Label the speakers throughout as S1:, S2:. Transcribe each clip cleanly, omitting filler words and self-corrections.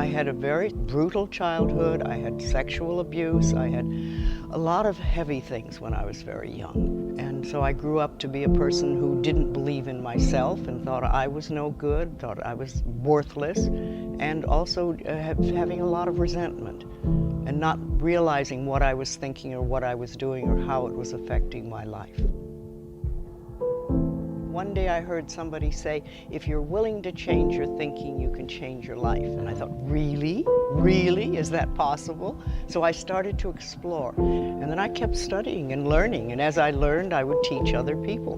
S1: had a very brutal childhood. I had sexual abuse. I had a lot of heavy things when I was very young. And so I grew up to be a person who didn't believe in myself and thought I was no good, thought I was worthless, and also having a lot of resentment and not realizing what I was thinking or what I was doing or how it was affecting my life. One day I heard somebody say, if you're willing to change your thinking, you can change your life. And I thought, really? Really? Is that possible? So I started to explore. And then I kept studying and learning. And as I learned, I would teach other people.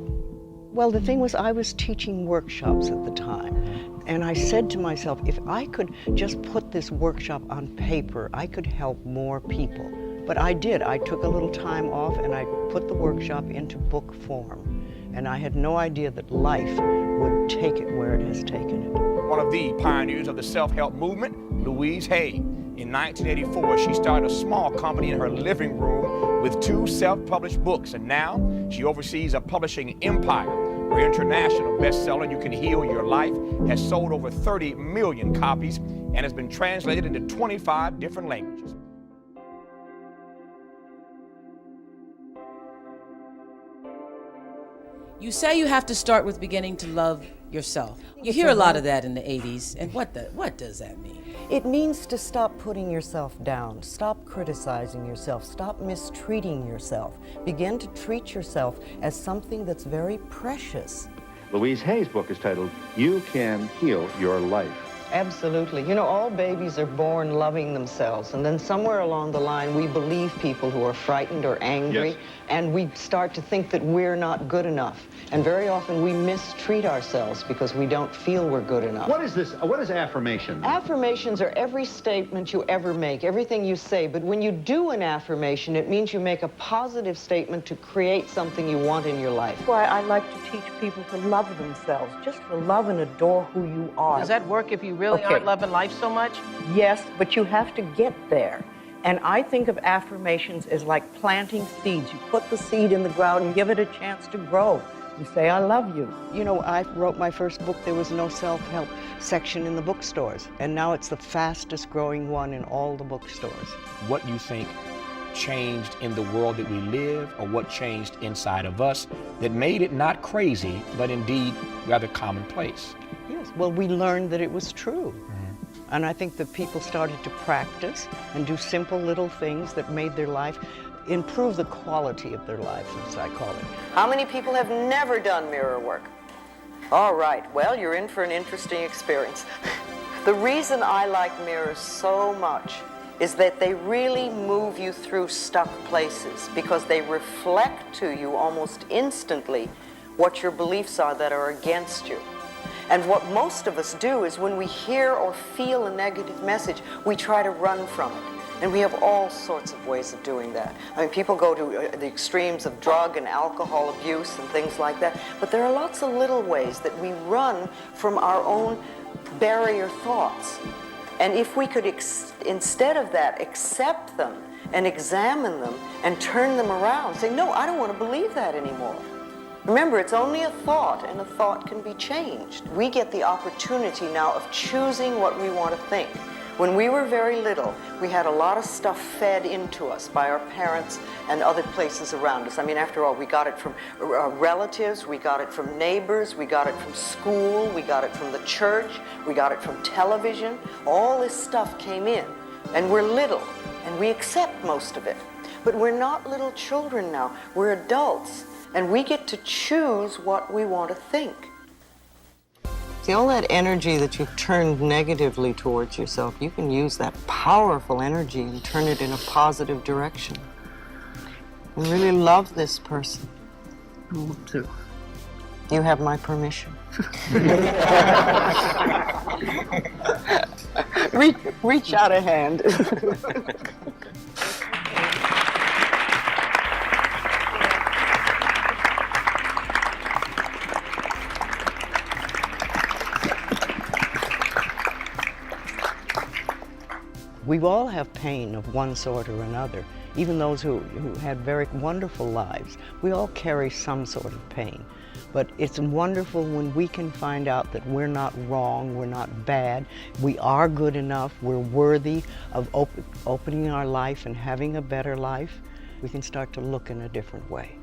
S1: Well, the thing was, I was teaching workshops at the time. And I said to myself, if I could just put this workshop on paper, I could help more people. But I did. I took a little time off and I put the workshop into book form. And I had no idea that life would take it where it has taken it.
S2: One of the pioneers of the self-help movement, Louise Hay. In 1984, she started a small company in her living room with 2 self-published books, and now she oversees a publishing empire. Her international bestseller, You Can Heal Your Life, has sold over 30 million copies and has been translated into 25 different languages.
S3: You say you have to start with beginning to love yourself. You hear a lot of that in the 80s, and what does that mean?
S1: It means to stop putting yourself down, stop criticizing yourself, stop mistreating yourself. Begin to treat yourself as something that's very precious.
S4: Louise Hay's book is titled, You Can Heal Your Life.
S1: Absolutely. You know, all babies are born loving themselves, and then somewhere along the line we believe people who are frightened or angry,
S4: Yes.
S1: and we start to think that we're not good enough. And very often we mistreat ourselves because we don't feel we're good enough.
S4: What is this? What is affirmation?
S1: Affirmations are every statement you ever make, everything you say, but when you do an affirmation, it means you make a positive statement to create something you want in your life. That's why I like to teach people to love themselves, just to love and adore who you are.
S5: Does that work if you really aren't loving life so much?
S1: Yes, but you have to get there. And I think of affirmations as like planting seeds. You put the seed in the ground and give it a chance to grow. You say, I love you. You know, I wrote my first book, there was no self-help section in the bookstores. And now it's the fastest growing one in all the bookstores.
S2: What do you think changed in the world that we live, or what changed inside of us that made it not crazy, but indeed rather commonplace?
S1: Yes, well, we learned that it was true. And I think that people started to practice and do simple little things that made their life, improve the quality of their lives, as I call it. How many people have never done mirror work? All right, well, you're in for an interesting experience. The reason I like mirrors so much is that they really move you through stuck places because they reflect to you almost instantly what your beliefs are that are against you. And what most of us do is when we hear or feel a negative message, we try to run from it. And we have all sorts of ways of doing that. I mean, people go to the extremes of drug and alcohol abuse and things like that, but there are lots of little ways that we run from our own barrier thoughts. And if we could, instead of that, accept them and examine them and turn them around, say, no, I don't want to believe that anymore. Remember, it's only a thought, and a thought can be changed. We get the opportunity now of choosing what we want to think. When we were very little, we had a lot of stuff fed into us by our parents and other places around us. I mean, after all, we got it from relatives, we got it from neighbors, we got it from school, we got it from the church, we got it from television. All this stuff came in, and we're little, and we accept most of it. But we're not little children now, we're adults. And we get to choose what we want to think. See, all that energy that you've turned negatively towards yourself, you can use that powerful energy and turn it in a positive direction. And really love this person.
S5: I want to.
S1: You have my permission. Reach out a hand. We all have pain of one sort or another, even those who had very wonderful lives. We all carry some sort of pain. But it's wonderful when we can find out that we're not wrong, we're not bad, we are good enough, we're worthy of opening our life and having a better life. We can start to look in a different way.